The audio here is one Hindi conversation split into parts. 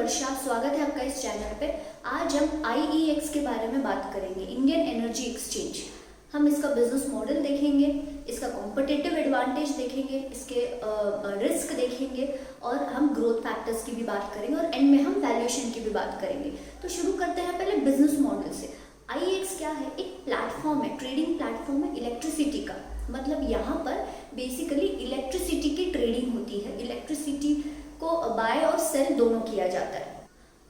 वर्षा, स्वागत है आपका इस चैनल पे। आज हम IEX के बारे में बात करेंगे, इंडियन एनर्जी एक्सचेंज। हम इसका बिजनेस मॉडल देखेंगे, इसका कॉम्पिटिटिव एडवांटेज देखेंगे, इसके रिस्क देखेंगे और हम ग्रोथ फैक्टर्स की भी बात करेंगे और एंड में हम वैल्यूएशन की भी बात करेंगे। तो शुरू करते हैं पहले बिजनेस मॉडल से। IEX क्या है? एक प्लेटफॉर्म है, ट्रेडिंग प्लेटफॉर्म है इलेक्ट्रिसिटी का। मतलब यहाँ पर बेसिकली इलेक्ट्रिसिटी की ट्रेडिंग होती है, इलेक्ट्रिसिटी को बाय और सेल दोनों किया जाता है।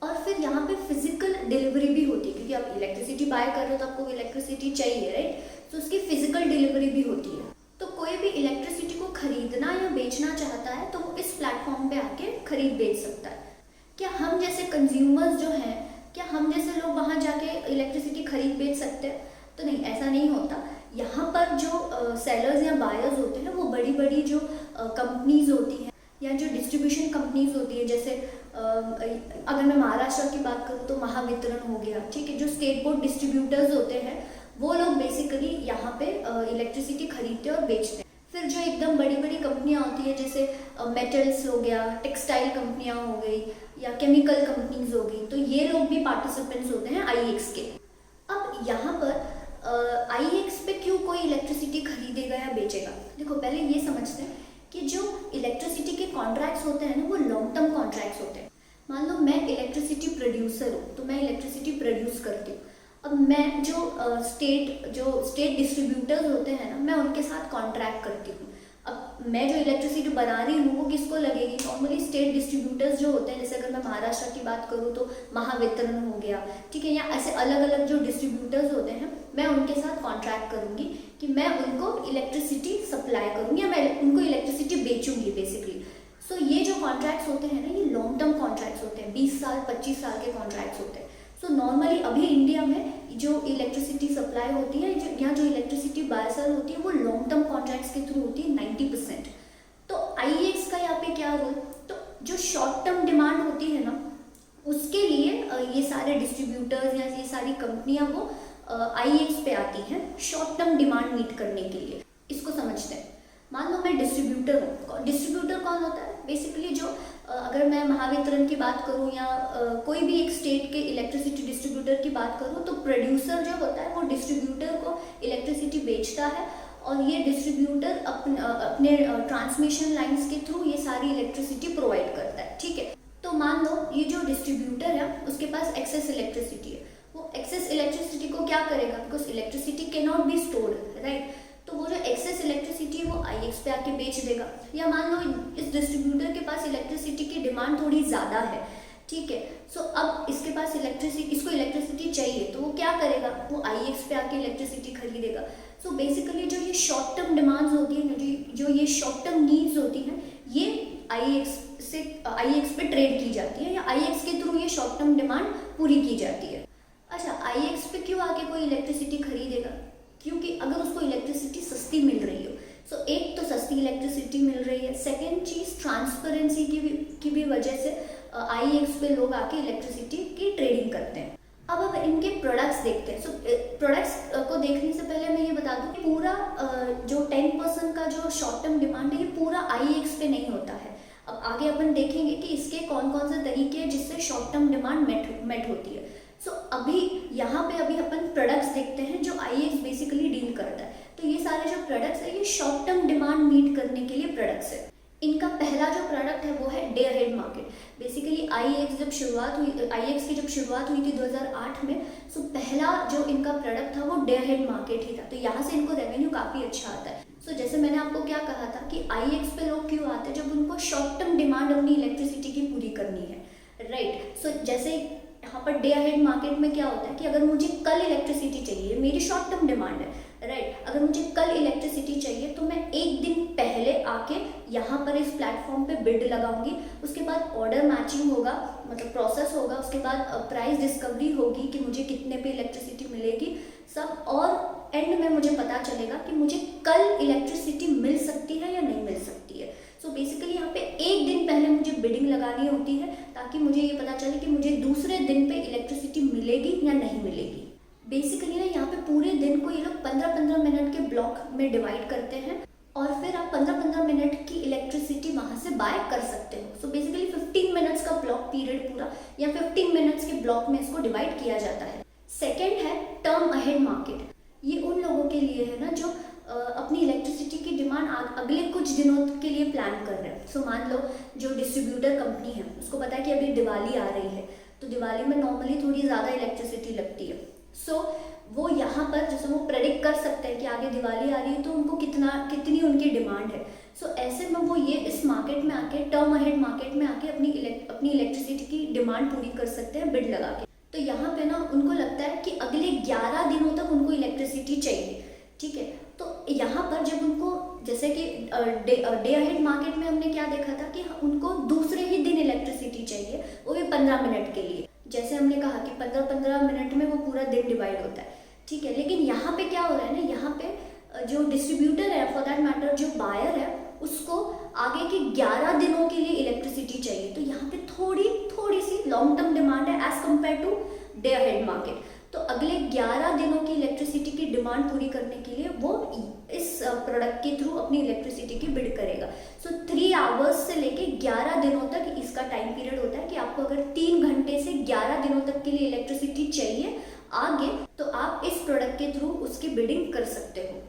और फिर यहाँ पे फिजिकल डिलीवरी भी होती है, क्योंकि आप इलेक्ट्रिसिटी बाय कर रहे हो तो आपको इलेक्ट्रिसिटी चाहिए, राइट? तो उसकी फिजिकल डिलीवरी भी होती है। तो कोई भी इलेक्ट्रिसिटी को खरीदना या बेचना चाहता है तो वो इस प्लेटफॉर्म पे आके खरीद बेच सकता है। क्या हम जैसे कंज्यूमर्स जो हैं, क्या हम जैसे लोग वहाँ जाके इलेक्ट्रिसिटी खरीद बेच सकते हैं? तो नहीं, ऐसा नहीं होता। यहाँ पर जो सेलर्स या बायर्स होते हैं वो बड़ी बड़ी जो कंपनीज होती हैं या जो डिस्ट्रीब्यूशन कंपनीज होती है, जैसे अगर मैं महाराष्ट्र की बात करूँ तो महावितरण हो गया, ठीक है। जो स्टेट बोर्ड डिस्ट्रीब्यूटर्स होते हैं वो लोग बेसिकली यहाँ पे इलेक्ट्रिसिटी खरीदते और बेचते हैं। फिर जो एकदम बड़ी बड़ी कंपनियाँ होती है, जैसे मेटल्स हो गया, टेक्सटाइल कंपनियाँ हो गई या केमिकल कंपनीज हो गई, तो ये लोग भी पार्टिसिपेंट्स होते हैं IEX के। अब यहाँ पर IEX पे क्यों कोई इलेक्ट्रिसिटी खरीदेगा या बेचेगा? देखो, पहले ये समझते हैं कि जो इलेक्ट्रिसिटी के कॉन्ट्रैक्ट्स होते हैं ना, वो लॉन्ग टर्म कॉन्ट्रैक्ट्स होते हैं। मान लो मैं इलेक्ट्रिसिटी प्रोड्यूसर हूँ, तो मैं इलेक्ट्रिसिटी प्रोड्यूस करती हूँ। अब मैं जो स्टेट डिस्ट्रीब्यूटर्स होते हैं ना, मैं उनके साथ कॉन्ट्रैक्ट करती हूँ। अब मैं जो इलेक्ट्रिसिटी बना रही हूँ वो किसको लगेगी? नॉर्मली स्टेट डिस्ट्रीब्यूटर्स जो होते हैं, जैसे अगर मैं महाराष्ट्र की बात करूँ तो महावितरण हो गया, ठीक है, या ऐसे अलग अलग जो डिस्ट्रीब्यूटर्स होते हैं, मैं उनके साथ कॉन्ट्रैक्ट करूँगी कि मैं उनको इलेक्ट्रिसिटी सप्लाई करूँगी या मैं उनको इलेक्ट्रिसिटी बेचूंगी बेसिकली। सो ये जो कॉन्ट्रैक्ट्स होते हैं ना, ये लॉन्ग टर्म कॉन्ट्रैक्ट्स होते हैं, 20 साल 25 साल के कॉन्ट्रैक्ट्स होते हैं। सो नॉर्मली अभी इंडिया में जो इलेक्ट्रिसिटी सप्लाई होती है या जो इलेक्ट्रिसिटी बाय सेल होती है वो लॉन्ग टर्म कॉन्ट्रैक्ट्स के थ्रू होती है 90%। तो IEX का यहाँ पे क्या रोल? तो जो शॉर्ट टर्म डिमांड होती है ना, उसके लिए ये सारे डिस्ट्रीब्यूटर्स या ये सारी कंपनियां वो IEX पे आती हैं शॉर्ट टर्म डिमांड मीट करने के लिए। इसको समझते हैं। मान लो मैं डिस्ट्रीब्यूटर हूँ। डिस्ट्रीब्यूटर कौन होता है? बेसिकली जो अगर मैं महावितरण की बात करूँ या कोई भी एक स्टेट के इलेक्ट्रिसिटी डिस्ट्रीब्यूटर की बात करूँ, तो प्रोड्यूसर जो होता है वो डिस्ट्रीब्यूटर को इलेक्ट्रिसिटी बेचता है और ये डिस्ट्रीब्यूटर अपने ट्रांसमिशन लाइन्स के थ्रू ये सारी इलेक्ट्रिसिटी प्रोवाइड करता है, ठीक है। तो मान लो ये जो डिस्ट्रीब्यूटर है उसके पास एक्सेस इलेक्ट्रिसिटी है। वो एक्सेस इलेक्ट्रिसिटी को क्या करेगा? Because electricity can not be stored, right? तो वो जो एक्सेस इलेक्ट्रिसिटी है वो IEX पे आके बेच देगा। या मान लो इस डिस्ट्रीब्यूटर के पास इलेक्ट्रिसिटी की डिमांड थोड़ी ज़्यादा है, ठीक है। सो अब इसके पास इसको इलेक्ट्रिसिटी चाहिए, तो वो क्या करेगा? वो IEX पे आके इलेक्ट्रिसिटी खरीदेगा। सो बेसिकली जो ये शॉर्ट टर्म डिमांड्स होती है, जो ये शॉर्ट टर्म नीड्स होती हैं, ये IEX पे ट्रेड की जाती है या IEX के थ्रू ये शॉर्ट टर्म डिमांड पूरी की जाती है। अच्छा, IEX पे क्यों आके कोई इलेक्ट्रिसिटी खरीदेगा? क्योंकि अगर उसको इलेक्ट्रिसिटी सस्ती मिल रही हो। सो एक तो सस्ती इलेक्ट्रिसिटी मिल रही है, सेकेंड चीज़ ट्रांसपेरेंसी की भी वजह से IEX पे लोग आके इलेक्ट्रिसिटी की ट्रेडिंग करते हैं। अब इनके प्रोडक्ट्स देखते हैं। सो प्रोडक्ट्स को देखने से पहले मैं ये बता दूं कि पूरा जो 10% का जो शॉर्ट टर्म डिमांड है ये पूरा IEX पे नहीं होता है। अब आगे अपन देखेंगे कि इसके कौन कौन से तरीके हैं जिससे शॉर्ट टर्म डिमांड मेट होती है। सो अभी यहाँ पे अपन प्रोडक्ट्स देखते हैं जो IEX बेसिकली डील करता है। तो ये सारे जो प्रोडक्ट्स है ये शॉर्ट टर्म डिमांड मीट करने के लिए प्रोडक्ट्स है। इनका पहला जो प्रोडक्ट है वो है day ahead market. Basically IEX की जब शुरुआत हुई थी 2008 में, सो पहला जो इनका प्रोडक्ट था वो डे अहेड मार्केट ही था। तो यहाँ से इनको रेवेन्यू काफ़ी अच्छा आता है। सो जैसे मैंने आपको क्या कहा था कि IEX पे लोग क्यों आते हैं? जब उनको शॉर्ट टर्म डिमांड अपनी इलेक्ट्रिसिटी की पूरी करनी है, राइट? सो जैसे यहाँ पर डे अहेड मार्केट में क्या होता है कि अगर मुझे कल इलेक्ट्रिसिटी चाहिए, मेरी शॉर्ट टर्म डिमांड है, राइट? अगर मुझे कल इलेक्ट्रिसिटी चाहिए तो मैं एक दिन पहले आके यहाँ पर इस प्लेटफॉर्म पे बिड लगाऊंगी। उसके बाद ऑर्डर मैचिंग होगा, मतलब प्रोसेस होगा। उसके बाद प्राइस डिस्कवरी होगी कि मुझे कितने पे इलेक्ट्रिसिटी मिलेगी सब, और एंड में मुझे पता चलेगा कि मुझे कल इलेक्ट्रिसिटी मिल सकती है या नहीं मिल सकती है। सो बेसिकली यहाँ पे एक दिन पहले मुझे बिडिंग लगानी होती है ताकि मुझे ये पता चले कि मुझे दूसरे दिन पे इलेक्ट्रिसिटी मिलेगी या नहीं मिलेगी। बेसिकली ना यहाँ पे पूरे दिन को ये लोग 15-15 मिनट के ब्लॉक में डिवाइड करते हैं और फिर आप 15-15 मिनट की इलेक्ट्रिसिटी वहाँ से बाय कर सकते हो। सो बेसिकली 15 मिनट्स का ब्लॉक पीरियड पूरा या 15 मिनट्स के ब्लॉक में इसको डिवाइड किया जाता है। सेकेंड है टर्म अहेड मार्केट। ये उन लोगों के लिए है ना जो अपनी इलेक्ट्रिसिटी की डिमांड अगले कुछ दिनों के लिए प्लान कर रहे हैं। सो मान लो जो डिस्ट्रीब्यूटर कंपनी है उसको पता है कि अभी दिवाली आ रही है, तो दिवाली में नॉर्मली थोड़ी ज़्यादा इलेक्ट्रिसिटी लगती है। सो वो यहाँ पर जैसे वो प्रेडिक्ट कर सकते हैं कि आगे दिवाली आ रही है तो उनको कितनी उनकी डिमांड है। सो ऐसे में वो ये इस मार्केट में आके, टर्म अहेड मार्केट में आके अपनी इलेक्ट्रिसिटी की डिमांड पूरी कर सकते हैं बिड लगा के। तो यहाँ पे ना उनको लगता है कि अगले 11 दिनों तक उनको इलेक्ट्रिसिटी चाहिए, ठीक है। तो यहाँ पर जब उनको जैसे कि डे अहेड मार्केट में हमने क्या देखा था कि उनको दूसरे ही दिन इलेक्ट्रिसिटी चाहिए, वो भी 15 मिनट के लिए। जैसे हमने कहा कि 15-15 मिनट में वो पूरा दिन डिवाइड होता है, ठीक है। लेकिन यहाँ पे क्या हो रहा है ना, यहाँ पे जो डिस्ट्रीब्यूटर है, फॉर दैट मैटर जो बायर है, उसको आगे के 11 दिनों के लिए इलेक्ट्रिसिटी चाहिए। तो यहाँ पे थोड़ी सी लॉन्ग टर्म डिमांड है as compare to day ahead market. तो अगले 11 दिनों की इलेक्ट्रिसिटी की डिमांड पूरी करने के लिए वो इस प्रोडक्ट के थ्रू अपनी इलेक्ट्रिसिटी की बिड करेगा। सो 3 आवर्स से लेके 11 दिनों तक इसका टाइम पीरियड होता है कि आपको अगर 3 घंटे से 11 दिनों तक के लिए इलेक्ट्रिसिटी चाहिए आगे, तो आप इस प्रोडक्ट के थ्रू उसकी बिडिंग कर सकते हो।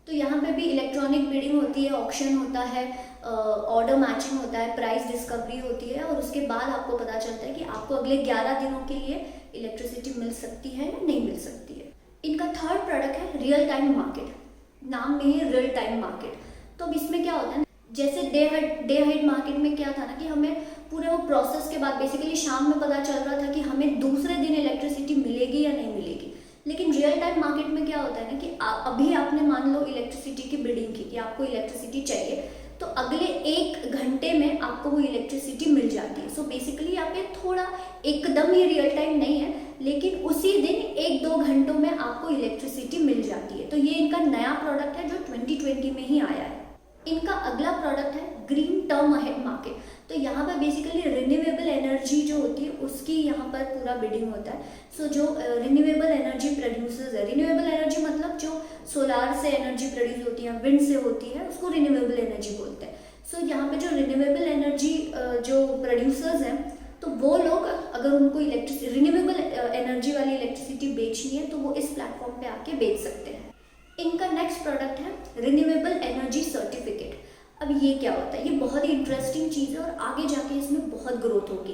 तो यहाँ पे भी इलेक्ट्रॉनिक बिडिंग होती है, ऑक्शन होता है, ऑर्डर मैचिंग होता है, प्राइस डिस्कवरी होती है, और उसके बाद आपको पता चलता है कि आपको अगले 11 दिनों के लिए इलेक्ट्रिसिटी मिल सकती है या नहीं मिल सकती है। इनका थर्ड प्रोडक्ट है रियल टाइम मार्केट। नाम में ही रियल टाइम मार्केट। तो अब इसमें क्या होता है, जैसे डे अहेड मार्केट में क्या था ना कि हमें पूरे वो प्रोसेस के बाद बेसिकली शाम में पता चल रहा था कि हमें दूसरे दिन इलेक्ट्रिसिटी मिलेगी या नहीं मिलेगी। लेकिन रियल टाइम मार्केट में क्या होता है ना कि अभी आपने मान लो इलेक्ट्रिसिटी की बिडिंग की कि आपको इलेक्ट्रिसिटी चाहिए, तो अगले 1 घंटे में आपको वो इलेक्ट्रिसिटी मिल जाती है। सो बेसिकली यहाँ पे थोड़ा एकदम ही रियल टाइम नहीं है, लेकिन उसी दिन 1-2 घंटों में आपको इलेक्ट्रिसिटी मिल जाती है। तो ये इनका नया प्रोडक्ट है जो 2020 में ही आया है। इनका अगला प्रोडक्ट है ग्रीन टर्म अहेड मार्केट। तो यहाँ पर बेसिकली रिन्यूएबल एनर्जी जो होती है उसकी यहाँ पर पूरा बिडिंग होता है। सो जो रिन्यूएबल एनर्जी प्रोड्यूसर्स है, रिन्यूएबल एनर्जी मतलब जो सोलार से एनर्जी प्रोड्यूस होती है, विंड से होती है, उसको रिन्यूएबल एनर्जी बोलते हैं। सो यहाँ पे जो रिन्यूएबल एनर्जी जो प्रोड्यूसर्स हैं, तो वो लोग अगर उनको रिन्यूएबल एनर्जी वाली इलेक्ट्रिसिटी बेचनी है तो वो इस प्लेटफॉर्म पे आके बेच सकते हैं। इनका नेक्स्ट प्रोडक्ट है रिन्यूएबल एनर्जी सर्टिफिकेट। अब ये क्या होता है, ये बहुत ही इंटरेस्टिंग चीज़ है और आगे जाके इसमें बहुत ग्रोथ होगी।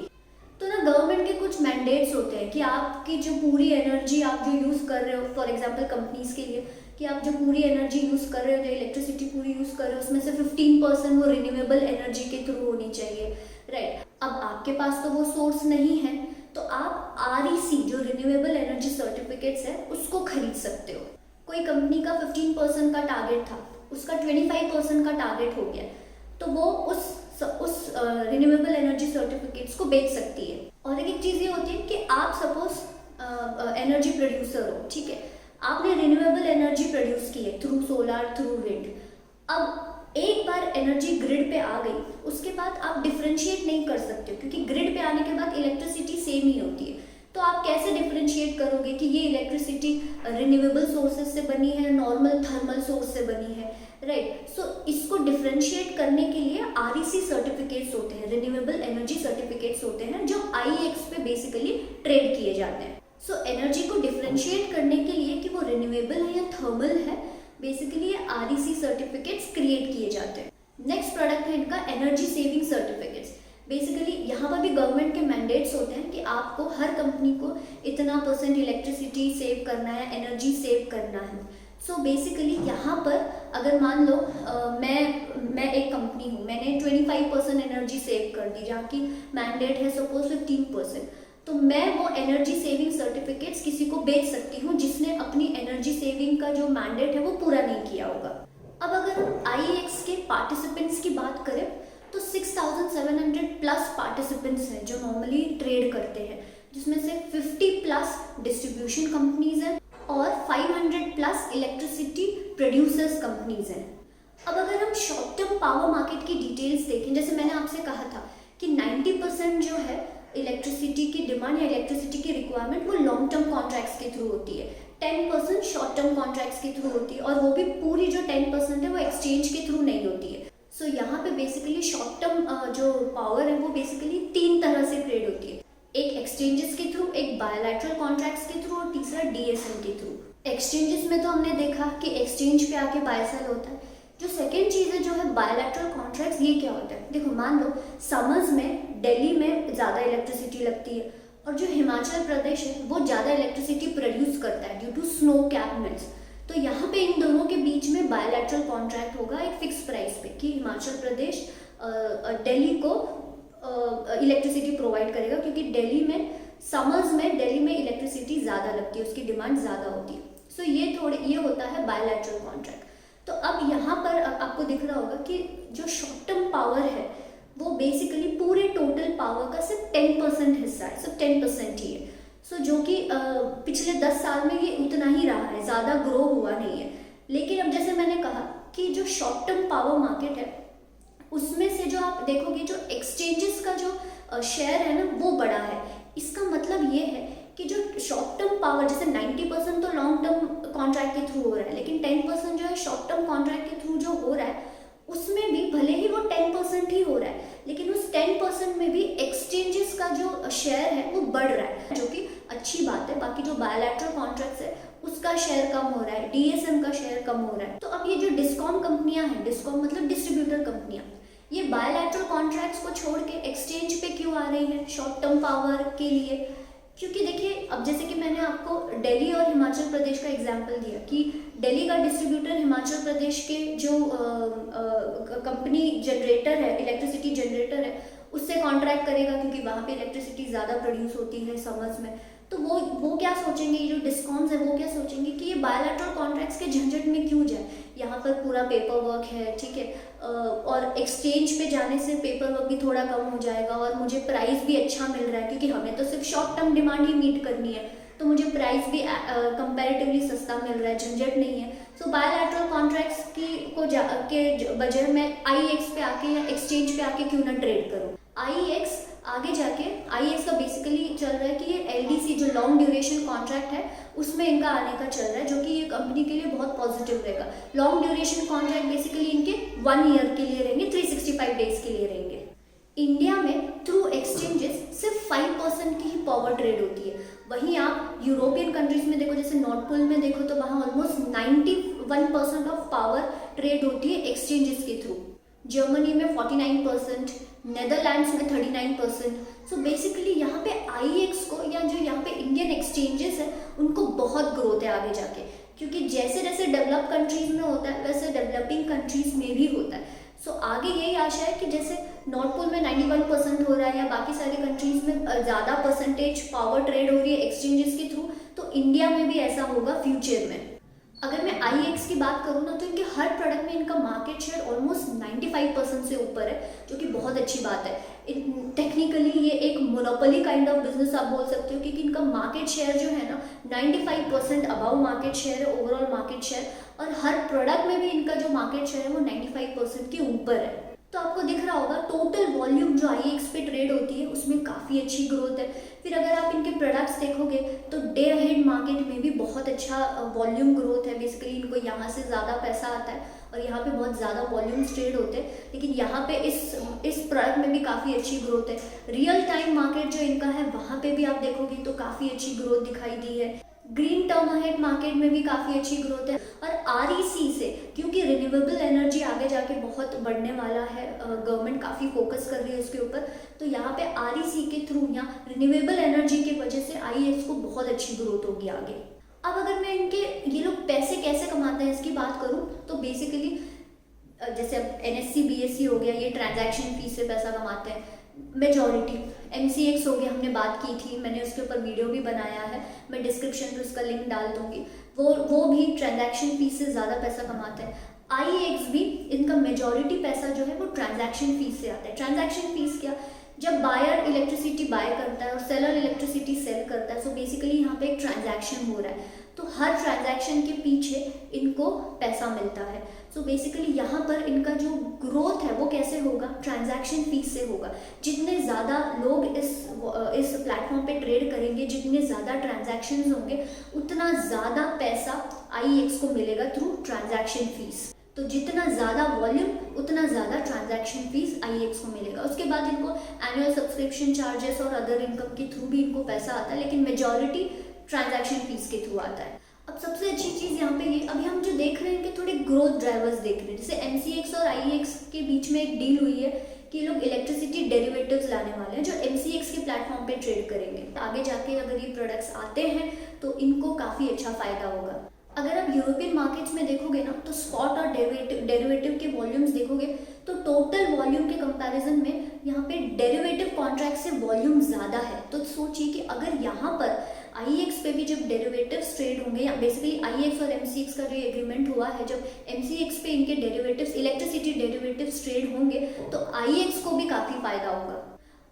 तो ना गवर्नमेंट के कुछ मैंडेट्स होते हैं कि आपकी जो पूरी एनर्जी आप जो यूज़ कर रहे हो, फॉर एग्जांपल कंपनीज के लिए, कि आप जो पूरी एनर्जी यूज़ कर रहे हो, जो इलेक्ट्रिसिटी पूरी यूज़ कर रहे हो, उसमें से 15% वो रिन्यूएबल एनर्जी के थ्रू होनी चाहिए, राइट। अब आपके पास तो वो सोर्स नहीं है, तो आप REC जो रिन्यूएबल एनर्जी सर्टिफिकेट्स है उसको खरीद सकते हो। कोई कंपनी का 15% का टारगेट था, उसका 25% का टारगेट हो गया, तो वो उस रिन्यूएबल एनर्जी सर्टिफिकेट्स को बेच सकती है। और एक चीज़ ये होती है कि आप सपोज एनर्जी प्रोड्यूसर हो, ठीक है, आपने रिन्यूएबल एनर्जी प्रोड्यूस की है थ्रू सोलार, थ्रू विंड। अब एक बार एनर्जी ग्रिड पे आ गई, उसके बाद आप डिफरेंशिएट नहीं कर सकते हो, क्योंकि ग्रिड पे आने के बाद इलेक्ट्रिसिटी सेम ही होती है। तो आप कैसे डिफरेंशिएट करोगे कि ये इलेक्ट्रिसिटी रिन्यूएबल सोर्सेज से बनी है, नॉर्मल थर्मल सोर्स से बनी है, राइट। सो इसको डिफरेंशिएट करने के लिए REC सर्टिफिकेट्स होते हैं, रिन्यूएबल एनर्जी सर्टिफिकेट्स होते हैं, जो IEX पे बेसिकली ट्रेड किए जाते हैं। सो एनर्जी को डिफरेंशिएट करने के लिए कि वो रिन्यूएबल है या थर्मल है, बेसिकली REC सर्टिफिकेट्स क्रिएट किए जाते हैं। नेक्स्ट प्रोडक्ट है इनका एनर्जी सेविंग सर्टिफिकेट्स। बेसिकली यहाँ पर भी गवर्नमेंट के मैंडेट्स होते हैं कि आपको हर कंपनी को इतना % इलेक्ट्रिसिटी सेव करना है, एनर्जी सेव करना है। सो बेसिकली यहाँ पर अगर मान लो मैं एक कंपनी हूँ, मैंने 25% एनर्जी सेव कर दी, जहाँ की मैंडेट है सपोज 15%, तो मैं वो एनर्जी सेविंग सर्टिफिकेट्स किसी को बेच सकती हूँ जिसने अपनी एनर्जी सेविंग का जो मैंडेट है वो पूरा नहीं किया होगा। अब अगर हम IEX के पार्टिसिपेंट्स की बात करें तो 6,700 प्लस पार्टिसिपेंट्स हैं जो नॉर्मली ट्रेड करते हैं, जिसमें से 50 प्लस डिस्ट्रीब्यूशन कंपनीज हैं और 500 प्लस इलेक्ट्रिसिटी प्रोड्यूसर्स कंपनीज हैं। अब अगर हम शॉर्ट टर्म पावर मार्केट की डिटेल्स देखें, जैसे मैंने आपसे कहा था कि 90% जो है इलेक्ट्रिसिटी की डिमांड या इलेक्ट्रिसिटी की रिक्वायरमेंट वो लॉन्ग टर्म कॉन्ट्रैक्ट्स के थ्रू होती है, 10% शॉर्ट टर्म कॉन्ट्रैक्ट्स के थ्रू होती है, और वो भी पूरी जो 10% है वो एक्सचेंज के थ्रू नहीं होती है। सो यहाँ पे बेसिकली शॉर्ट टर्म जो पावर है वो बेसिकली 3 तरह से ट्रेड होती है, एक एक्सचेंजेस के थ्रू, एक बायलैटरल कॉन्ट्रैक्ट्स के थ्रू, और तीसरा DSM के थ्रू। एक्सचेंजेस में तो हमने देखा कि एक्सचेंज पे आके बाय सेल होता है। जो सेकेंड चीज़ है जो है बायलैटरल कॉन्ट्रैक्ट्स, ये क्या होता है? देखो मान लो समर्स में दिल्ली में ज़्यादा इलेक्ट्रिसिटी लगती है और जो हिमाचल प्रदेश है वो ज़्यादा इलेक्ट्रिसिटी प्रोड्यूस करता है due to snow cap melts. तो यहाँ पे इन दोनों के बीच में बायलैटरल कॉन्ट्रैक्ट होगा एक फिक्स प्राइस पे कि हिमाचल प्रदेश दिल्ली को इलेक्ट्रिसिटी प्रोवाइड करेगा, क्योंकि दिल्ली में समर्स में दिल्ली में इलेक्ट्रिसिटी ज़्यादा लगती है, उसकी डिमांड ज़्यादा होती है। सो ये होता है बायलैटरल कॉन्ट्रैक्ट। तो अब यहाँ पर आपको दिख रहा होगा कि जो शॉर्ट टर्म पावर है वो बेसिकली पूरे टोटल पावर का सिर्फ 10% हिस्सा है, सिर्फ 10% ही है। सो जो कि पिछले 10 साल में ये उतना ही रहा है, ज़्यादा ग्रो हुआ नहीं है। लेकिन अब जैसे मैंने कहा कि जो शॉर्ट टर्म पावर मार्केट है उसमें से जो आप देखोगे जो एक्सचेंजेस का जो शेयर है ना वो बड़ा है। इसका मतलब ये है कि जो शॉर्ट टर्म पावर, जैसे 90% तो लॉन्ग टर्म कॉन्ट्रैक्ट के थ्रू हो रहा है, लेकिन 10% जो है शॉर्ट टर्म कॉन्ट्रैक्ट के थ्रू जो हो रहा है उसमें भी भले ही वो 10% ही हो रहा है, लेकिन उस 10% में भी एक्सचेंजेस का जो शेयर है वो बढ़ रहा है, जो कि अच्छी बात है। बाकी जो बायलैटरल कॉन्ट्रैक्ट्स है उसका शेयर कम हो रहा है, DSM का शेयर कम हो रहा है। तो अब ये जो डिस्कॉम कंपनियां हैं, डिस्कॉम मतलब डिस्ट्रीब्यूटर कंपनियां, ये बायलैटरल कॉन्ट्रैक्ट्स को छोड़ के एक्सचेंज पे क्यों आ रही है शॉर्ट टर्म पावर के लिए? क्योंकि देखिए अब जैसे कि मैंने आपको दिल्ली और हिमाचल प्रदेश का एग्जांपल दिया कि दिल्ली का डिस्ट्रीब्यूटर हिमाचल प्रदेश के जो कंपनी जनरेटर है, इलेक्ट्रिसिटी जनरेटर है, उससे कॉन्ट्रैक्ट करेगा, क्योंकि वहाँ पे इलेक्ट्रिसिटी ज़्यादा प्रोड्यूस होती है समर्स में। तो वो क्या सोचेंगे, ये जो डिस्कॉम्स है वो क्या सोचेंगे कि ये बायलैटरल कॉन्ट्रैक्ट्स के झंझट में क्यों जाए, यहाँ पर पूरा पेपर वर्क है, ठीक है, और एक्सचेंज पे जाने से पेपर वर्क भी थोड़ा कम हो जाएगा और मुझे प्राइस भी अच्छा मिल रहा है, क्योंकि हमें तो सिर्फ शॉर्ट टर्म डिमांड ही मीट करनी है, तो मुझे प्राइस भी कंपैरेटिवली सस्ता मिल रहा है, झंझट नहीं है। सो बायलैटरल कॉन्ट्रैक्ट्स के बजाय मैं IEX पे आके या एक्सचेंज पे आके क्यों ना ट्रेड करूँ। IEX आगे जाके IEX का बेसिकली चल रहा है कि ये LDC जो लॉन्ग ड्यूरेशन कॉन्ट्रैक्ट है उसमें इनका आने का चल रहा है, जो कि ये कंपनी के लिए बहुत पॉजिटिव रहेगा। लॉन्ग ड्यूरेशन कॉन्ट्रैक्ट बेसिकली इनके 1 ईयर के लिए रहेंगे, 365 डेज के लिए रहेंगे। इंडिया में थ्रू एक्सचेंजेस सिर्फ 5% की ही पावर ट्रेड होती है। वहीं आप यूरोपियन कंट्रीज में देखो, जैसे नॉर्थ पोल में देखो, तो वहाँ ऑलमोस्ट 91% ऑफ पावर ट्रेड होती है एक्सचेंजेस के थ्रू। जर्मनी में 49%, नेदरलैंड्स में 39%। सो बेसिकली यहाँ पे IEX को या जो यहाँ पे इंडियन एक्सचेंजेस है उनको बहुत ग्रोथ है आगे जाके, क्योंकि जैसे जैसे डेवलप कंट्रीज में होता है वैसे डेवलपिंग कंट्रीज में भी होता है। सो आगे यही आशा है कि जैसे नॉर्थ पोल में 91% हो रहा है या बाकी सारी कंट्रीज में ज़्यादा परसेंटेज पावर ट्रेड हो रही है एक्सचेंजेस के थ्रू, तो इंडिया में भी ऐसा होगा फ्यूचर में। अगर मैं IEX की बात करूँ ना, तो इनके हर प्रोडक्ट में इनका मार्केट शेयर ऑलमोस्ट 95% से ऊपर है, जो कि बहुत अच्छी बात है। टेक्निकली ये एक मोनोपोली काइंड ऑफ बिजनेस आप बोल सकते हो, क्योंकि इनका मार्केट शेयर जो है ना 95% अबाउ मार्केट शेयर है, ओवरऑल मार्केट शेयर, और हर प्रोडक्ट में भी इनका जो मार्केट शेयर है वो 95% के ऊपर है। तो आपको दिख रहा होगा टोटल वॉल्यूम जो IEX पे ट्रेड होती है उसमें काफ़ी अच्छी ग्रोथ है। फिर अगर आप इनके प्रोडक्ट्स देखोगे तो डे अहेड मार्केट में भी बहुत अच्छा वॉल्यूम ग्रोथ है। बेसिकली इनको यहाँ से ज़्यादा पैसा आता है और यहाँ पे बहुत ज़्यादा वॉल्यूम्स ट्रेड होते हैं, लेकिन यहाँ पे इस प्रोडक्ट में भी काफ़ी अच्छी ग्रोथ है। रियल टाइम मार्केट जो इनका है वहाँ पे भी आप देखोगे तो काफ़ी अच्छी ग्रोथ दिखाई दी है। ग्रीन टर्म अहेड मार्केट में भी काफ़ी अच्छी ग्रोथ है। और REC से, क्योंकि रिन्यूएबल एनर्जी आगे जाके बहुत बढ़ने वाला है, गवर्नमेंट काफ़ी फोकस कर रही है उसके ऊपर, तो यहाँ पे REC के थ्रू या रिन्यूएबल एनर्जी की वजह से IEX को बहुत अच्छी ग्रोथ होगी आगे। अब अगर मैं ये लोग पैसे कैसे कमाते हैं इसकी बात करूँ तो बेसिकली जैसे अब NSE BSE हो गया, ये ट्रांजैक्शन फीस से पैसा कमाते हैं। मेजॉरिटी MCX हो गया, हमने बात की थी, मैंने उसके ऊपर वीडियो भी बनाया है, मैं डिस्क्रिप्शन में उसका लिंक डाल दूंगी। वो भी ट्रांजैक्शन फीस से ज़्यादा पैसा कमाते हैं। IEX भी, इनका मेजॉरिटी पैसा जो है वो ट्रांजैक्शन फीस से आता है। ट्रांजैक्शन फीस क्या, जब बायर इलेक्ट्रिसिटी बाय करता है और सेलर इलेक्ट्रिसिटी सेल करता है, सो बेसिकली यहाँ पे एक ट्रांजैक्शन हो रहा है, तो हर ट्रांजैक्शन के पीछे इनको पैसा मिलता है। सो बेसिकली यहाँ पर इनका जो ग्रोथ है वो कैसे होगा, ट्रांजैक्शन फीस से होगा। जितने ज़्यादा लोग इस प्लेटफॉर्म पे ट्रेड करेंगे, जितने ज़्यादा ट्रांजैक्शंस होंगे उतना ज़्यादा पैसा IEX को मिलेगा थ्रू ट्रांजैक्शन फीस। तो जितना ज़्यादा वॉल्यूम उतना ज़्यादा ट्रांजैक्शन फीस IEX को मिलेगा। उसके बाद इनको एनुअल सब्सक्रिप्शन चार्जेस और अदर इनकम के थ्रू भी इनको पैसा आता है, लेकिन मेजॉरिटी ट्रांजैक्शन फीस के थ्रू आता है। अब सबसे अच्छी चीज़ यहाँ पे ये, अभी हम जो देख रहे हैं कि थोड़े ग्रोथ ड्राइवर्स देख रहे हैं, जैसे MCX और IEX के बीच में एक डील हुई है कि ये लोग इलेक्ट्रिसिटी डेरिवेटिव्स लाने वाले हैं जो MCX के प्लेटफॉर्म पे ट्रेड करेंगे। आगे जाके अगर ये प्रोडक्ट्स आते हैं तो इनको काफ़ी अच्छा फायदा होगा। अगर आप यूरोपियन मार्केट्स में देखोगे ना तो स्पॉट और डेरिवेटिव के वॉल्यूम्स देखोगे तो टोटल वॉल्यूम के कंपैरिजन में यहाँ पे डेरिवेटिव कॉन्ट्रैक्ट से वॉल्यूम ज़्यादा है। तो सोचिए कि अगर यहाँ पर IEX पे भी जब डेरिवेटिव्स ट्रेड होंगे, या बेसिकली IEX और MCX का जो एग्रीमेंट हुआ है, जब MCX पे इनके डेरिवेटिव्स इलेक्ट्रिसिटी डेरिवेटिव्स ट्रेड होंगे तो IEX को भी काफ़ी फायदा होगा।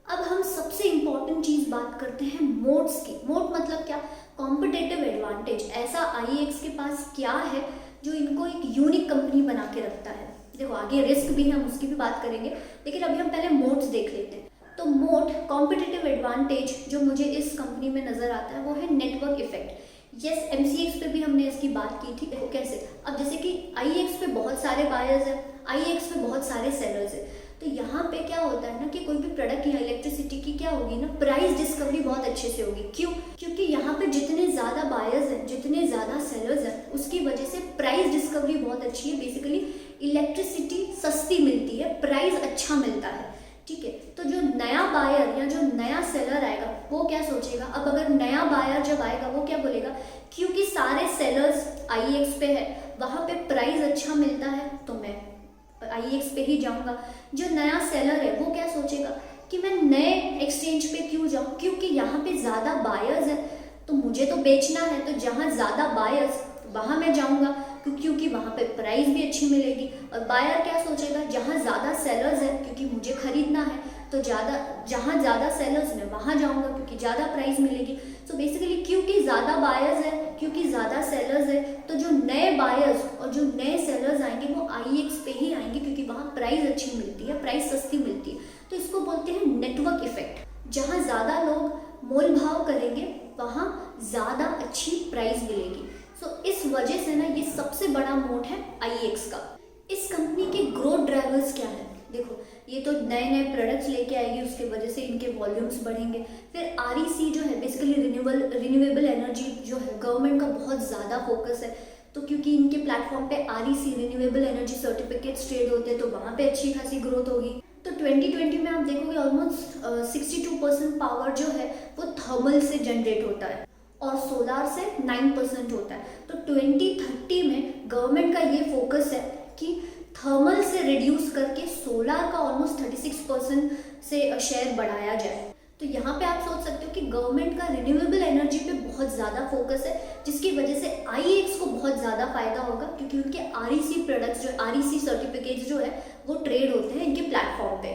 अब हम सबसे इम्पॉर्टेंट चीज़ बात करते हैं मोड्स की। मोड मतलब क्या? Competitive advantage. ऐसा IEX के पास क्या है जो इनको एक यूनिक कंपनी बना के रखता है? देखो आगे रिस्क भी है, हम उसकी भी बात करेंगे, लेकिन अभी हम पहले मोड्स देख लेते हैं। तो मोड कॉम्पिटिटिव एडवांटेज जो मुझे इस कंपनी में नज़र आता है वो है नेटवर्क इफेक्ट। यस, MCX पे भी हमने इसकी बात की थी। देखो कैसे, अब जैसे कि IEX पे बहुत सारे बायर्स हैं, IEX पे बहुत सारे सेलर्स हैं, तो यहाँ पे क्या होता है ना कि कोई भी प्रोडक्ट या इलेक्ट्रिसिटी की क्या होगी ना, प्राइस डिस्कवरी बहुत अच्छे से होगी। क्यों? क्योंकि यहाँ पे जितने ज़्यादा बायर्स हैं, जितने ज़्यादा सेलर्स हैं, उसकी वजह से प्राइस डिस्कवरी बहुत अच्छी है। बेसिकली इलेक्ट्रिसिटी सस्ती मिलती है, प्राइस अच्छा मिलता है। ठीक है, तो जो नया बायर या जो नया सेलर आएगा वो क्या सोचेगा? अब अगर नया बायर जब आएगा वो क्या बोलेगा? क्योंकि सारे सेलर्स IEX पे है, वहाँ पे प्राइस अच्छा मिलता है, तो मैं IEX पे ही जाऊंगा। जो नया सेलर है वो क्या सोचेगा कि मैं नए एक्सचेंज पे क्यों जाऊं, क्योंकि यहाँ पे ज़्यादा बायर्स हैं, तो मुझे तो बेचना है, तो जहाँ ज़्यादा बायर्स वहाँ मैं जाऊंगा क्योंकि वहाँ पे प्राइस भी अच्छी मिलेगी। और बायर क्या सोचेगा? जहाँ ज़्यादा सेलर्स हैं, क्योंकि मुझे खरीदना है, तो जहाँ ज़्यादा सेलर्स मैं वहाँ जाऊँगा क्योंकि ज़्यादा प्राइस मिलेगी। सो बेसिकली क्योंकि ज़्यादा बायर्स हैं, क्योंकि ज़्यादा सेलर्स हैं, तो जो नए बायर्स और जो नए सेलर्स आएंगे वो IEX पे ही आएंगे क्योंकि वहाँ प्राइस अच्छी मिलती है, प्राइस सस्ती मिलती है। तो इसको बोलते हैं नेटवर्क इफेक्ट। जहाँ ज़्यादा लोग मोल भाव करेंगे वहाँ ज़्यादा अच्छी प्राइस मिलेगी। सो इस वजह से ना ये सबसे बड़ा मोड है IEX का। इस कंपनी के ग्रोथ ड्राइवर्स क्या है? देखो, ये तो नए नए प्रोडक्ट्स लेके आएगी, उसके वजह से इनके वॉल्यूम्स बढ़ेंगे। फिर REC जो है बेसिकली रिन्यूएबल एनर्जी जो है, गवर्नमेंट का बहुत ज़्यादा फोकस है, तो क्योंकि इनके प्लेटफॉर्म पे REC renewable energy certificates trade होते हैं तो वहाँ पे अच्छी खासी ग्रोथ होगी। तो 2020 में आप देखोगे ऑलमोस्ट 62% पावर जो है वो थर्मल से जनरेट होता है और सोलार से 9% होता है। तो 2030 में गवर्नमेंट का ये फोकस है कि थर्मल से रिड्यूस करके सोलार का ऑलमोस्ट 36% से शेयर बढ़ाया जाए। तो यहाँ पे आप सोच सकते हो कि गवर्नमेंट का रिन्यूएबल एनर्जी पे बहुत ज़्यादा फोकस है, जिसकी वजह से IEX को बहुत ज़्यादा फायदा होगा क्योंकि उनके REC प्रोडक्ट्स जो REC सर्टिफिकेट्स जो है वो ट्रेड होते हैं इनके प्लेटफॉर्म पे।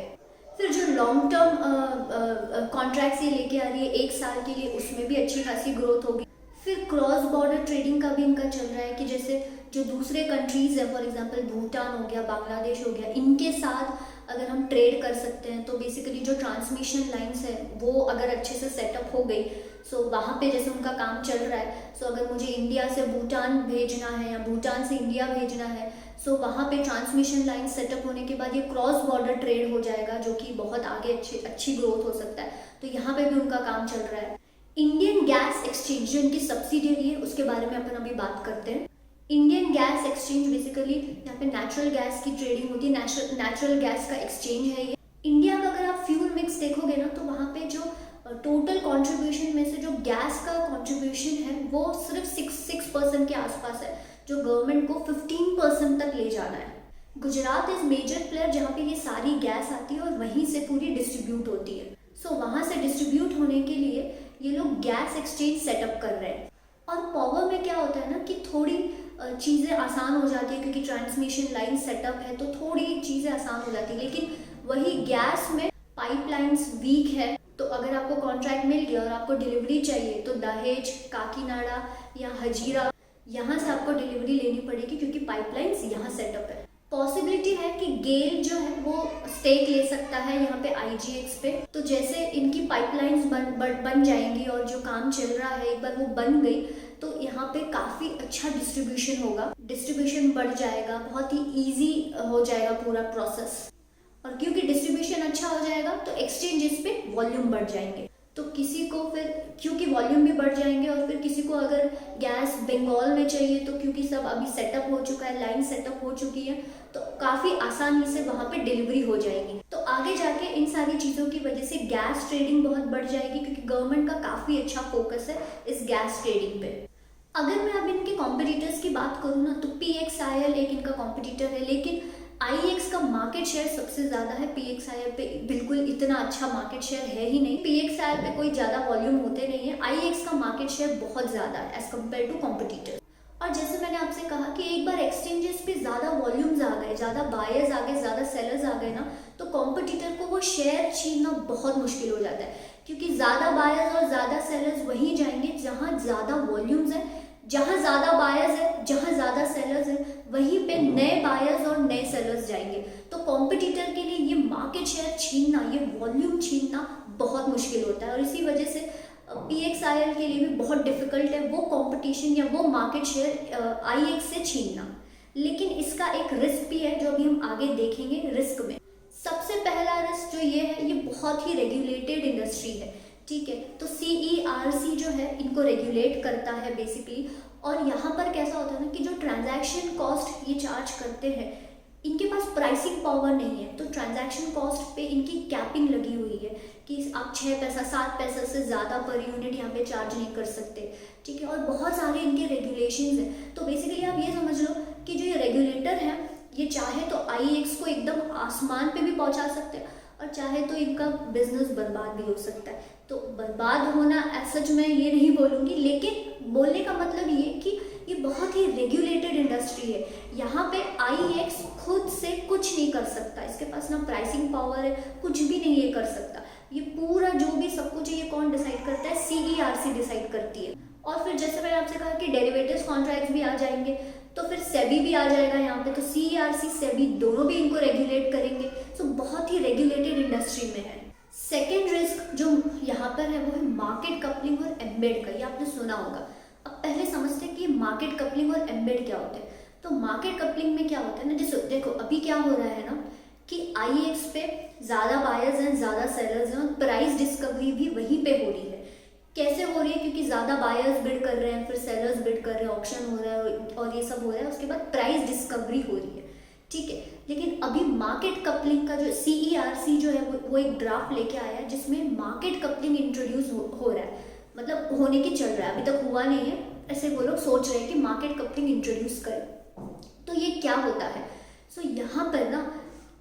फिर जो लॉन्ग टर्म कॉन्ट्रैक्ट्स ये लेके आ रही है 1 साल के लिए, उसमें भी अच्छी खासी ग्रोथ होगी। फिर क्रॉस बॉर्डर ट्रेडिंग का भी इनका चल रहा है कि जैसे जो दूसरे कंट्रीज़ है, फॉर एग्जांपल भूटान हो गया, बांग्लादेश हो गया, इनके साथ अगर हम ट्रेड कर सकते हैं तो बेसिकली जो ट्रांसमिशन लाइंस है वो अगर अच्छे से सेटअप हो गई, सो वहाँ पे जैसे उनका काम चल रहा है, सो अगर मुझे इंडिया से भूटान भेजना है या भूटान से इंडिया भेजना है, सो वहाँ पे ट्रांसमिशन लाइन सेटअप होने के बाद ये क्रॉस बॉर्डर ट्रेड हो जाएगा जो कि बहुत आगे अच्छी ग्रोथ हो सकता है। तो यहाँ पे भी उनका काम चल रहा है। इंडियन गैस एक्सचेंज जो इनकी सब्सिडियरी है उसके बारे में अपन अभी बात करते हैं। इंडियन गैस एक्सचेंज बेसिकली यहाँ पे नेचुरल गैस की ट्रेडिंग होती है, नेचुरल गैस का एक्सचेंज है ये। इंडिया का अगर आप फ्यूल मिक्स देखोगे ना तो वहाँ पे जो टोटल कंट्रीब्यूशन में से जो गैस का कंट्रीब्यूशन है वो सिर्फ 6% के आसपास है, जो गवर्नमेंट को 15% तक ले जाना है। गुजरात इज मेजर प्लेयर जहाँ पे ये सारी गैस आती है और वहीं से पूरी डिस्ट्रीब्यूट होती है। सो वहाँ से डिस्ट्रीब्यूट होने के लिए ये लोग गैस एक्सचेंज सेटअप कर रहे हैं। और पावर में क्या होता है ना कि थोड़ी चीज़ें आसान हो जाती है क्योंकि ट्रांसमिशन लाइन सेटअप है तो थोड़ी चीज़ें आसान हो जाती है, लेकिन वही गैस में पाइपलाइंस वीक है। तो अगर आपको कॉन्ट्रैक्ट मिल गया और आपको डिलीवरी चाहिए तो दहेज, काकीनाडा या हजीरा यहाँ से आपको डिलीवरी लेनी पड़ेगी क्योंकि पाइपलाइंस यहाँ सेटअप है। पॉसिबिलिटी है कि गेल जो है वो स्टेक ले सकता है यहाँ पे IGX पे। तो जैसे इनकी पाइपलाइंस बन जाएंगी और जो काम चल रहा है एक बार वो बन गई तो यहाँ पे काफ़ी अच्छा डिस्ट्रीब्यूशन होगा, डिस्ट्रीब्यूशन बढ़ जाएगा, बहुत ही ईजी हो जाएगा पूरा प्रोसेस। और क्योंकि डिस्ट्रीब्यूशन अच्छा हो जाएगा तो एक्सचेंजेस पे वॉल्यूम बढ़ जाएंगे, तो किसी को फिर क्योंकि वॉल्यूम भी बढ़ जाएंगे और फिर किसी को अगर गैस बंगाल में चाहिए तो क्योंकि सब अभी सेटअप हो चुका है, लाइन सेटअप हो चुकी है, तो काफ़ी आसानी से वहाँ पे डिलीवरी हो जाएगी। तो आगे जाके इन सारी चीज़ों की वजह से गैस ट्रेडिंग बहुत बढ़ जाएगी क्योंकि गवर्नमेंट का काफ़ी अच्छा फोकस है इस गैस ट्रेडिंग पे। अगर मैं अब इनके कॉम्पिटिटर्स की बात करूँ ना तो PXIL एक इनका कॉम्पिटिटर है, लेकिन IEX का मार्केट शेयर सबसे ज़्यादा है। PXIL पे बिल्कुल इतना अच्छा मार्केट शेयर है ही नहीं। PXIL पे कोई ज़्यादा वॉल्यूम होते नहीं है। IEX का मार्केट शेयर बहुत ज़्यादा है एज कम्पेयर टू कॉम्पिटिटर्स। और जैसे मैंने आपसे कहा कि एक बार एक्सचेंजेस पे ज़्यादा वॉल्यूम्स आ गए, ज़्यादा बायर्स आ गए, ज़्यादा सेलर्स आ गए ना, तो कॉम्पिटिटर को वो शेयर छीनना बहुत मुश्किल हो जाता है क्योंकि ज़्यादा बायर्स और ज़्यादा सेलर्स वहीं जाएंगे जहाँ ज़्यादा वॉल्यूम्स है, जहाँ ज़्यादा बायर्स है, जहाँ ज़्यादा सेलर्स है, वहीं पे नए बायर्स और नए सेलर्स जाएंगे। तो कॉम्पिटिटर के लिए ये मार्केट शेयर छीनना, ये वॉल्यूम छीनना बहुत मुश्किल होता है और इसी वजह से PXIL के लिए भी बहुत डिफिकल्ट है वो कंपटीशन या वो मार्केट शेयर IEX से छीनना। लेकिन इसका एक रिस्क भी है जो अभी हम आगे देखेंगे। रिस्क में सबसे पहला रिस्क जो ये है, ये बहुत ही रेगुलेटेड इंडस्ट्री है, ठीक है। तो CERC जो है इनको रेगुलेट करता है बेसिकली। और यहाँ पर कैसा होता है ना कि जो ट्रांजैक्शन कॉस्ट ये चार्ज करते हैं, इनके पास प्राइसिंग पावर नहीं है, तो ट्रांजैक्शन कॉस्ट पे इनकी कैपिंग लगी हुई है कि आप 6 पैसा 7 पैसा से ज़्यादा पर यूनिट यहाँ पे चार्ज नहीं कर सकते, ठीक है। और बहुत सारे इनके रेगुलेशंस हैं। तो बेसिकली आप ये समझ लो कि जो ये रेगुलेटर है ये चाहे तो IEX को एकदम आसमान पे भी पहुँचा सकते हैं और चाहे तो इनका बिजनेस बर्बाद भी हो सकता है। तो बर्बाद होना सच मैं ये नहीं बोलूँगी, लेकिन बोलने का मतलब ये कि ये बहुत ही रेगुलेटेड इंडस्ट्री है। यहाँ पे IEX खुद से कुछ नहीं कर सकता, इसके पास ना प्राइसिंग पावर है, कुछ भी नहीं ये कर सकता। ये पूरा जो भी सब कुछ है ये कौन डिसाइड करता है? CERC डिसाइड करती है। और फिर जैसे मैंने आपसे कहा कि डेरिवेटिव्स कॉन्ट्रैक्ट्स भी आ जाएंगे, तो फिर सेबी भी आ जाएगा यहाँ पे। तो CERC सेबी दोनों भी इनको रेगुलेट करेंगे। तो बहुत ही रेगुलेटेड इंडस्ट्री में है। सेकेंड रिस्क जो यहाँ पर है वो है मार्केट कपलिंग और एम्बेड का। ये आपने सुना होगा। अब पहले समझते हैं कि मार्केट कपलिंग और एम्बेड क्या होते हैं। तो मार्केट कपलिंग में क्या होता है ना, जैसे देखो अभी क्या हो रहा है ना कि IEX पे ज़्यादा बायर्स हैं, ज़्यादा सेलर्स हैं और प्राइस डिस्कवरी भी वहीं पे हो रही है। कैसे हो रही है? क्योंकि ज़्यादा बायर्स बिड कर रहे हैं, फिर सेलर्स बिड कर रहे हैं, ऑक्शन हो रहा है और ये सब हो रहा है, उसके बाद प्राइस डिस्कवरी हो रही है, ठीक है। लेकिन अभी मार्केट कपलिंग का जो CERC जो है वो एक ड्राफ्ट लेके आया है जिसमें मार्केट कपलिंग इंट्रोड्यूस हो रहा है, मतलब होने की चल रहा है, अभी तक हुआ नहीं है। ऐसे वो लोग सोच रहे हैं कि मार्केट कपलिंग इंट्रोड्यूस करें। तो ये क्या होता है? सो यहाँ पर ना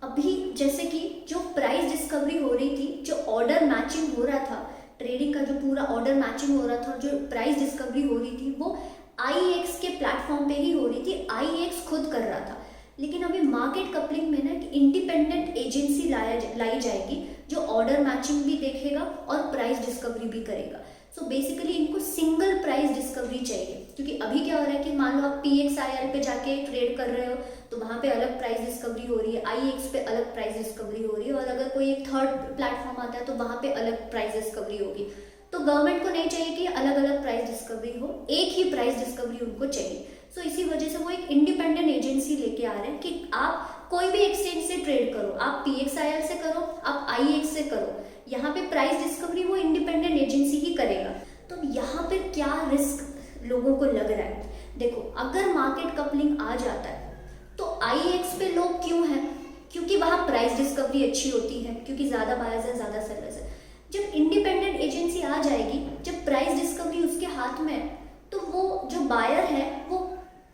अभी जैसे कि जो प्राइस डिस्कवरी हो रही थी, जो ऑर्डर मैचिंग हो रहा था, ट्रेडिंग का जो पूरा ऑर्डर मैचिंग हो रहा था, जो प्राइस डिस्कवरी हो रही थी वो IEX के प्लेटफॉर्म पे ही हो रही थी, IEX खुद कर रहा था। लेकिन अभी मार्केट कपलिंग में ना इंडिपेंडेंट एजेंसी लाई जाएगी जो ऑर्डर मैचिंग भी देखेगा और प्राइस डिस्कवरी भी करेगा। सो बेसिकली इनको सिंगल प्राइस डिस्कवरी चाहिए, क्योंकि अभी क्या हो रहा है कि मान लो आप PXIL पे जाके ट्रेड कर रहे हो तो वहाँ पे अलग प्राइस डिस्कवरी हो रही है, IEX पे अलग प्राइस डिस्कवरी हो रही है, और अगर कोई एक थर्ड प्लेटफॉर्म आता है तो वहाँ पे अलग प्राइस डिस्कवरी होगी। तो गवर्नमेंट को नहीं चाहिए कि अलग अलग प्राइस डिस्कवरी हो, एक ही प्राइस डिस्कवरी उनको चाहिए। सो इसी वजह से वो एक इंडिपेंडेंट एजेंसी लेके आ रहे हैं कि आप कोई भी एक्सचेंज से ट्रेड करो, आप PXIL से करो, आप IEX से करो, यहाँ पे प्राइस डिस्कवरी वो इंडिपेंडेंट एजेंसी ही करेगा। तो यहाँ पे क्या रिस्क लोगों को लग रहा है? देखो अगर मार्केट कपलिंग आ जाता है तो IEX पे लोग क्यों हैं? क्योंकि वहाँ प्राइस डिस्कवरी अच्छी होती है, क्योंकि ज़्यादा बायर्स है, ज़्यादा सेलर्स है। जब इंडिपेंडेंट एजेंसी आ जाएगी, जब प्राइस डिस्कवरी उसके हाथ में है, तो वो जो बायर है वो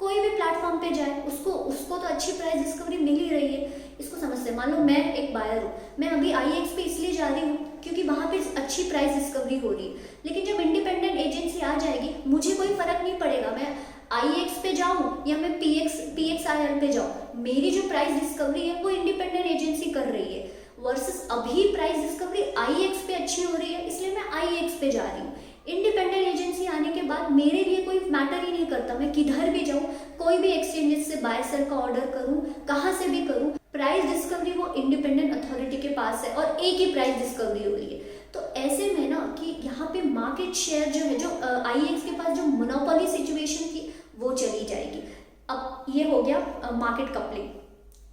कोई भी प्लेटफॉर्म पे जाए, उसको तो अच्छी प्राइस डिस्कवरी मिल ही रही है। इसको समझते हैं, मान लो मैं एक बायर हूँ, मैं अभी IEX पे इसलिए जा रही हूँ क्योंकि वहाँ पे अच्छी प्राइस डिस्कवरी हो रही है। लेकिन जब इंडिपेंडेंट एजेंसी आ जाएगी मुझे कोई फर्क नहीं पड़ेगा मैं IEX पे जाऊँ या मैं PXIL पे जाऊँ, मेरी जो प्राइस डिस्कवरी है वो इंडिपेंडेंट एजेंसी कर रही है। वर्सेस अभी प्राइस डिस्कवरी IEX पे अच्छी हो रही है, इसलिए मैं IEX पे जा रही हूँ। इंडिपेंडेंट एजेंसी आने के बाद मेरे लिए कोई मैटर ही नहीं करता, मैं किधर भी जाऊँ, कोई भी एक्सचेंजेस से बाय सेल का ऑर्डर करूँ, कहाँ से भी करूँ, प्राइस डिस्कवरी वो इंडिपेंडेंट अथॉरिटी के पास है और एक ही प्राइस डिस्कवरी हो रही है। तो ऐसे में ना कि यहाँ पे मार्केट शेयर जो है, जो IEX के पास जो मोनोपोली सिचुएशन थी वो चली जाएगी। अब ये हो गया मार्केट कपलिंग।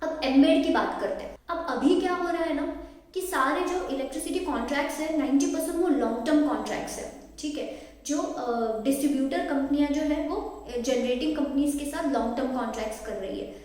अब एम्बेड की बात करते हैं। अब अभी क्या हो रहा है ना कि सारे जो इलेक्ट्रिसिटी कॉन्ट्रैक्ट्स है 90% वो लॉन्ग टर्म कॉन्ट्रैक्ट्स है, ठीक है। जो डिस्ट्रीब्यूटर कंपनियां जो है वो जनरेटिंग कंपनीज के साथ लॉन्ग टर्म कॉन्ट्रैक्ट्स कर रही है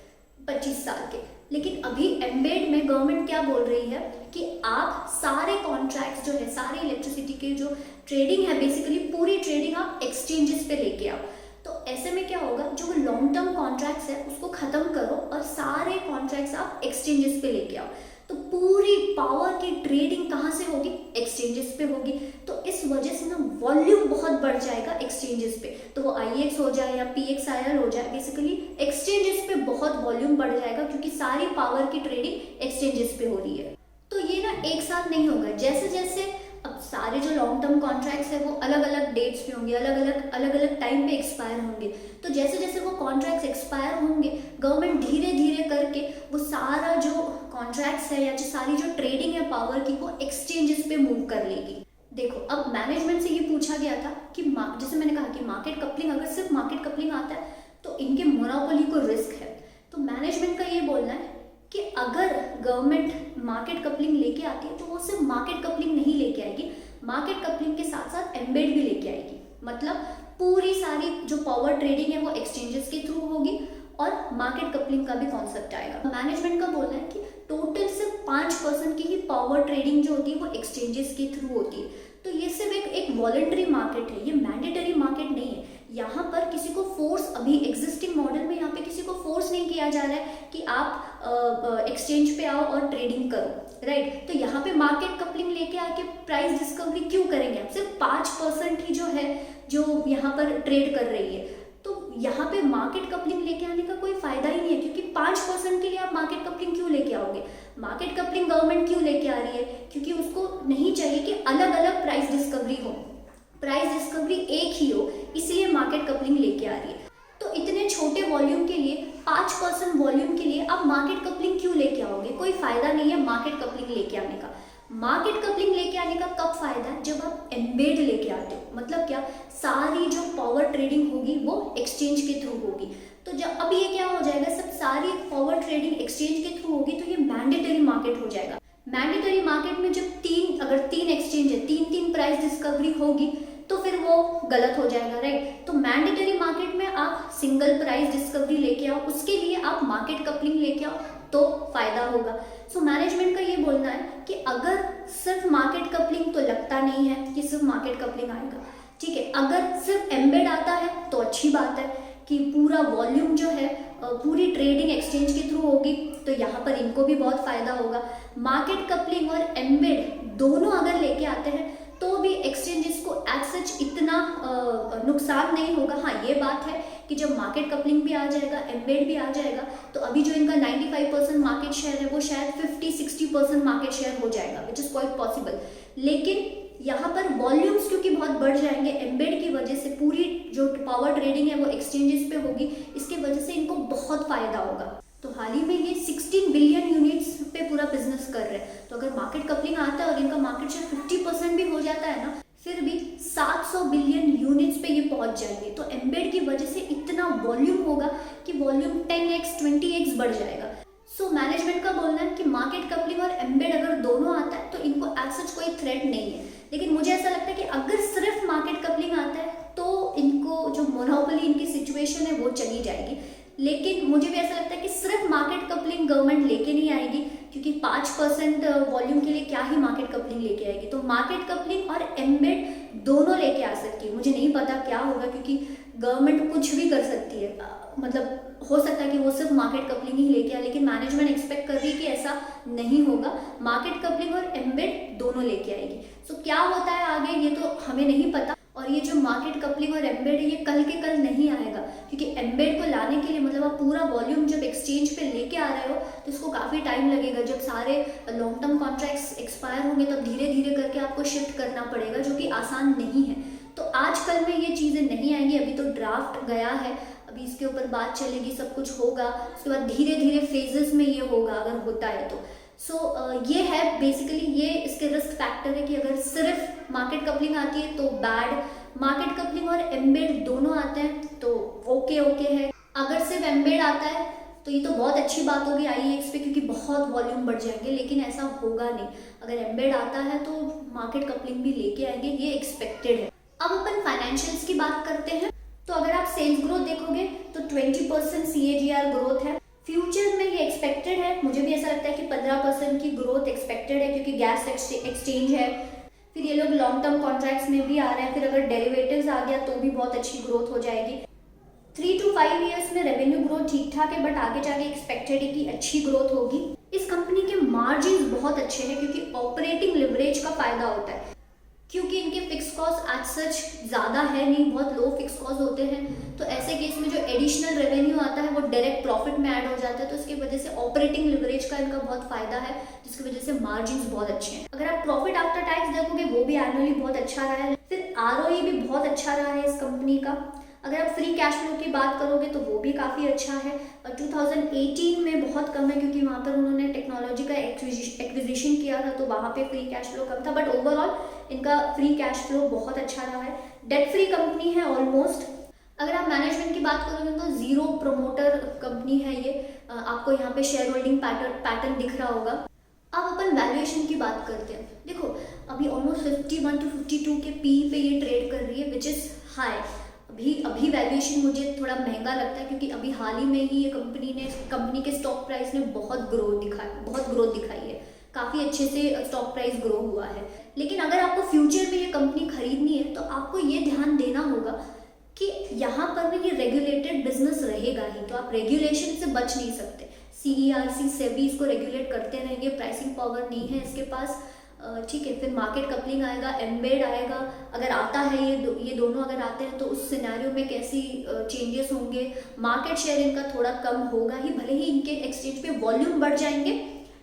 25 साल के। लेकिन अभी एम्बेड में गवर्नमेंट क्या बोल रही है कि आप सारे कॉन्ट्रैक्ट्स जो है, सारे इलेक्ट्रिसिटी के जो ट्रेडिंग है, बेसिकली पूरी ट्रेडिंग आप एक्सचेंजेस पे लेके आओ। तो ऐसे में क्या होगा, जो लॉन्ग टर्म कॉन्ट्रैक्ट्स है उसको खत्म करो और सारे कॉन्ट्रैक्ट्स आप एक्सचेंजेस पे लेके आओ। तो पूरी पावर की ट्रेडिंग कहाँ से होगी, एक्सचेंजेस पे होगी। तो इस वजह से ना वॉल्यूम बहुत बढ़ जाएगा एक्सचेंजेस पे, तो वो IEX हो जाए या PXIL हो जाए, बेसिकली एक्सचेंजेस पे बहुत वॉल्यूम बढ़ जाएगा क्योंकि सारी पावर की ट्रेडिंग एक्सचेंजेस पे हो रही है। तो ये ना एक साथ नहीं होगा, जैसे जैसे अब सारे जो लॉन्ग टर्म कॉन्ट्रैक्ट्स है वो अलग अलग डेट्स पे होंगे, अलग अलग टाइम पे एक्सपायर होंगे। तो जैसे जैसे वो कॉन्ट्रैक्ट्स एक्सपायर होंगे, गवर्नमेंट धीरे धीरे करके वो सारा जो कॉन्ट्रैक्ट्स है या जो सारी जो ट्रेडिंग है पावर की वो एक्सचेंजेस पे मूव कर लेगी। देखो, अब मैनेजमेंट से ये पूछा गया था कि जैसे मैंने कहा कि मार्केट कपलिंग, अगर सिर्फ मार्केट कपलिंग आता है तो इनके मोनोपोली को रिस्क है। तो मैनेजमेंट का ये बोलना है कि अगर गवर्नमेंट मार्केट कपलिंग लेके आती है तो वो सिर्फ मार्केट कपलिंग नहीं लेके आएगी, मार्केट कपलिंग के साथ साथ एम्बेड भी लेके आएगी। मतलब पूरी सारी जो पावर ट्रेडिंग है वो एक्सचेंजेस के थ्रू होगी और मार्केट कपलिंग का भी कॉन्सेप्ट आएगा। मैनेजमेंट का बोलना है कि टोटल सिर्फ 5% की ही पावर ट्रेडिंग जो होती है वो एक्सचेंजेस के थ्रू होती है। तो ये सिर्फ एक वॉलंटरी मार्केट है, ये मैंडेटरी मार्केट नहीं है। यहाँ पर किसी को फोर्स, अभी एग्जिस्टिंग मॉडल में यहाँ पे किसी को फोर्स नहीं किया जा रहा है कि आप एक्सचेंज पे आओ और ट्रेडिंग करो, राइट। तो यहाँ पे मार्केट कपलिंग लेके आके प्राइस डिस्कवरी क्यों करेंगे आप, सिर्फ 5% ही जो है जो यहाँ पर ट्रेड कर रही है। तो यहाँ पे मार्केट कपलिंग लेके आने का कोई फायदा ही नहीं है, क्योंकि 5% के लिए आप मार्केट कपलिंग क्यों लेके आओगे। मार्केट कपलिंग गवर्नमेंट क्यों लेके आ रही है, क्योंकि उसको नहीं चाहिए कि अलग अलग प्राइस डिस्कवरी हो, प्राइस डिस्कवरी एक ही हो, इसलिए मार्केट कपलिंग लेके आ रही है। तो इतने छोटे वॉल्यूम के लिए, 5% वॉल्यूम के लिए आप मार्केट कपलिंग क्यों लेके आओगे, कोई फायदा नहीं है मार्केट कपलिंग लेके आने का। मार्केट कपलिंग लेके आने का कब फायदा है, जब आप एम्बेड लेके आते हो। मतलब क्या, सारी जो पावर ट्रेडिंग होगी वो एक्सचेंज के थ्रू होगी। तो जब अब ये क्या हो जाएगा, सब सारी पावर ट्रेडिंग एक्सचेंज के थ्रू होगी, तो ये मैंडेटरी मार्केट हो जाएगा। मैंडेटरी मार्केट में जब अगर तीन एक्सचेंज है, तीन प्राइस डिस्कवरी होगी तो फिर वो गलत हो जाएगा, राइट। तो मैंडेटरी मार्केट में आप सिंगल प्राइस डिस्कवरी लेके आओ, उसके लिए आप मार्केट कपलिंग लेके आओ तो फायदा होगा। सो मैनेजमेंट का ये बोलना है कि अगर सिर्फ मार्केट कपलिंग, तो लगता नहीं है कि सिर्फ मार्केट कपलिंग आएगा, ठीक है। अगर सिर्फ एम्बेड आता है तो अच्छी बात है कि पूरा वॉल्यूम जो है पूरी ट्रेडिंग एक्सचेंज के थ्रू होगी, तो यहाँ पर इनको भी बहुत फायदा होगा। मार्केट कपलिंग और एम्बेड दोनों अगर लेके आते हैं तो भी एक्सचेंजेस को एज सच इतना नुकसान नहीं होगा। हाँ, ये बात है कि जब मार्केट कपलिंग भी आ जाएगा, एम्बेड भी आ जाएगा, तो अभी जो इनका 95% मार्केट शेयर है वो शायद 50-60% मार्केट शेयर हो जाएगा, विच इज क्वाइट पॉसिबल। लेकिन यहाँ पर वॉल्यूम्स क्योंकि बहुत बढ़ जाएंगे एम्बेड की वजह से, पूरी जो पावर ट्रेडिंग है वो एक्सचेंजेस पे होगी, इसके वजह से इनको बहुत फायदा होगा। तो हाल ही में ये 16 बिलियन यूनिट्स पे पूरा बिजनेस कर रहे हैं। तो अगर मार्केट कपलिंग आता है और इनका मार्केट शेयर 50% भी हो जाता है ना, फिर भी 700 बिलियन यूनिट्स पे ये पहुंच जाएंगे। तो एम्बेड की वजह से इतना वॉल्यूम होगा कि वॉल्यूम 10x 20x बढ़ जाएगा। सो मैनेजमेंट का बोलना है कि मार्केट कपलिंग और एम्बेड अगर दोनों आता है तो इनको एज सच कोई थ्रेट नहीं है। लेकिन मुझे ऐसा लगता है कि अगर सिर्फ मार्केट कपलिंग आता है तो इनको जो मोनोपोली इनकी सिचुएशन है वो चली जाएगी। लेकिन मुझे भी ऐसा लगता है कि सिर्फ मार्केट कपलिंग गवर्नमेंट लेके नहीं आएगी, क्योंकि 5% वॉल्यूम के लिए क्या ही मार्केट कपलिंग लेके आएगी। तो मार्केट कपलिंग और एम्बेड दोनों लेके आ सकती है। मुझे नहीं पता क्या होगा, क्योंकि गवर्नमेंट कुछ भी कर सकती है। मतलब हो सकता है कि वो सिर्फ मार्केट कपलिंग ही लेके आए, लेकिन मैनेजमेंट एक्सपेक्ट कर रही है कि ऐसा नहीं होगा, मार्केट कपलिंग और एम्बेड दोनों लेके आएगी। सो क्या होता है आगे ये तो हमें नहीं पता। और ये जो मार्केट कपलिंग और एम्बेड है ये कल के कल नहीं आएगा, क्योंकि एम्बेड को लाने के लिए मतलब आप पूरा वॉल्यूम जब एक्सचेंज पे लेके आ रहे हो तो इसको काफ़ी टाइम लगेगा। जब सारे लॉन्ग टर्म कॉन्ट्रैक्ट्स एक्सपायर होंगे तब धीरे धीरे करके आपको शिफ्ट करना पड़ेगा, जो कि आसान नहीं है। तो आजकल में ये चीज़ें नहीं आएंगी, अभी तो ड्राफ्ट गया है, अभी इसके ऊपर बात चलेगी, सब कुछ होगा, उसके बाद धीरे धीरे फेजेस में ये होगा अगर होता है तो। ये है बेसिकली, ये इसके रिस्क फैक्टर है कि अगर सिर्फ मार्केट कपलिंग आती है तो बैड, मार्केट कपलिंग और एम्बेड दोनों आते हैं तो ओके है। अगर सिर्फ एम्बेड आता है तो ये तो बहुत अच्छी बात होगी IEX पे, क्योंकि बहुत वॉल्यूम बढ़ जाएंगे, लेकिन ऐसा होगा नहीं। अगर एम्बेड आता है तो मार्केट कपलिंग भी लेके आएंगे, ये एक्सपेक्टेड है। अब अपन फाइनेंशियल्स की बात करते हैं। तो अगर आप सेल्स ग्रोथ देखोगे तो 20% CAGR ग्रोथ है। फ्यूचर में ये एक्सपेक्टेड है, मुझे भी ऐसा लगता है कि 15% की ग्रोथ एक्सपेक्टेड है, क्योंकि गैस एक्सचेंज है। फिर ये लोग लॉन्ग टर्म कॉन्ट्रैक्ट्स में भी आ रहे हैं, फिर अगर डेरिवेटिव्स आ गया तो भी बहुत अच्छी ग्रोथ हो जाएगी। 3 to 5 ईयर्स में रेवेन्यू ग्रोथ ठीक ठाक है, बट आगे जाके एक्सपेक्टेड है कि अच्छी ग्रोथ होगी। इस कंपनी के मार्जिन बहुत अच्छे हैं, क्योंकि ऑपरेटिंग लिवरेज का फायदा होता है, क्योंकि इनके फिक्स कॉस्ट एज सच ज़्यादा है नहीं, बहुत लो फिक्स कॉस्ट होते हैं। तो ऐसे केस में जो एडिशनल रेवेन्यू आता है वो डायरेक्ट प्रॉफिट में ऐड हो जाता है, तो इसकी वजह से ऑपरेटिंग लिवरेज का इनका बहुत फायदा है, जिसकी वजह से मार्जिन्स बहुत अच्छे हैं। अगर आप प्रॉफिट आफ्टर टैक्स देखोगे वो भी एनुअली बहुत अच्छा रहा है, फिर ROE भी बहुत अच्छा रहा है इस कंपनी का। अगर आप फ्री कैश फ्लो की बात करोगे तो वो भी काफ़ी अच्छा है, और 2018 में बहुत कम है, क्योंकि वहाँ पर उन्होंने टेक्नोलॉजी का एक्विजिशन किया था, तो वहाँ पे फ्री कैश फ्लो कम था, बट ओवरऑल इनका फ्री कैश फ्लो बहुत अच्छा रहा है। डेट फ्री कंपनी है ऑलमोस्ट। अगर आप मैनेजमेंट की बात करोगे तो जीरो प्रमोटर कंपनी है ये, आपको यहाँ पे शेयर होल्डिंग पैटर्न दिख रहा होगा। अब अपन वैल्यूएशन की बात करते हैं। देखो अभी ऑलमोस्ट 51 to 52 के PE पे ये ट्रेड कर रही है, विच इज़ हाई। अभी वैल्यूएशन मुझे थोड़ा महंगा लगता है, क्योंकि अभी हाल ही में ही ये कंपनी के स्टॉक प्राइस ने बहुत ग्रोथ दिखाई है, काफ़ी अच्छे से स्टॉक प्राइस ग्रो हुआ है। लेकिन अगर आपको फ्यूचर में ये कंपनी खरीदनी है तो आपको ये ध्यान देना होगा कि यहाँ पर भी ये रेगुलेटेड बिजनेस रहेगा ही, तो आप रेगुलेशन से बच नहीं सकते। CERC सेबी इसको रेगुलेट करते रहेंगे, प्राइसिंग पावर नहीं है इसके पास, ठीक है। फिर मार्केट कपलिंग आएगा, एम्बेड आएगा, अगर आता है ये दोनों अगर आते हैं तो उस सिनेरियो में कैसी चेंजेस होंगे। मार्केट शेयर इनका थोड़ा कम होगा ही, भले ही इनके एक्सचेंज पे वॉल्यूम बढ़ जाएंगे,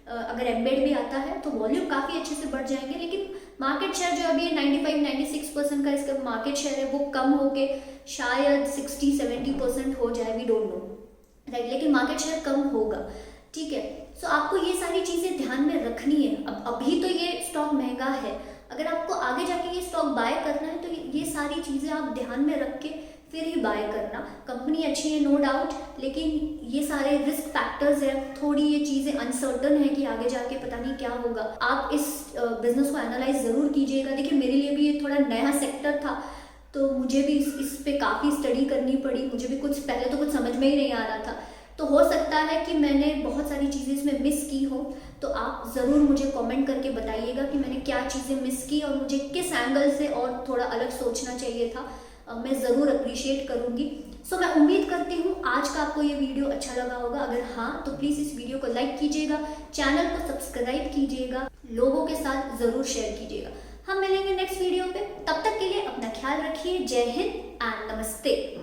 अगर एम्बेड भी आता है तो वॉल्यूम काफ़ी अच्छे से बढ़ जाएंगे, लेकिन मार्केट शेयर जो अभी 95-96% का इसका मार्केट शेयर है वो कम होके शायद 60-70% हो जाए, वी डोंट नो, राइट। लेकिन मार्केट शेयर कम होगा, ठीक है। सो आपको ये सारी चीज़ें ध्यान में रखनी है। अब अभी तो ये स्टॉक महंगा है, अगर आपको आगे जाके ये स्टॉक बाय करना है तो ये सारी चीज़ें आप ध्यान में रख के फिर ही बाय करना। कंपनी अच्छी है नो डाउट, लेकिन ये सारे रिस्क फैक्टर्स हैं, थोड़ी ये चीज़ें अनसर्टन है कि आगे जाके पता नहीं क्या होगा। आप इस बिजनेस को एनालाइज ज़रूर कीजिएगा। देखिए मेरे लिए भी ये थोड़ा नया सेक्टर था, तो मुझे भी इस पे काफ़ी स्टडी करनी पड़ी, मुझे भी पहले तो कुछ समझ में ही नहीं आ रहा था, तो हो सकता है कि मैंने बहुत सारी चीज़ें इसमें मिस की हो। तो आप ज़रूर मुझे कमेंट करके बताइएगा कि मैंने क्या चीज़ें मिस की और मुझे किस एंगल से और थोड़ा अलग सोचना चाहिए था, मैं ज़रूर अप्रिशिएट करूँगी। सो मैं उम्मीद करती हूँ आज का आपको ये वीडियो अच्छा लगा होगा। अगर हाँ तो प्लीज़ इस वीडियो को लाइक कीजिएगा, चैनल को सब्सक्राइब कीजिएगा, लोगों के साथ ज़रूर शेयर कीजिएगा। हम मिलेंगे नेक्स्ट वीडियो पे, तब तक के लिए अपना ख्याल रखिए। जय हिंद एंड नमस्ते।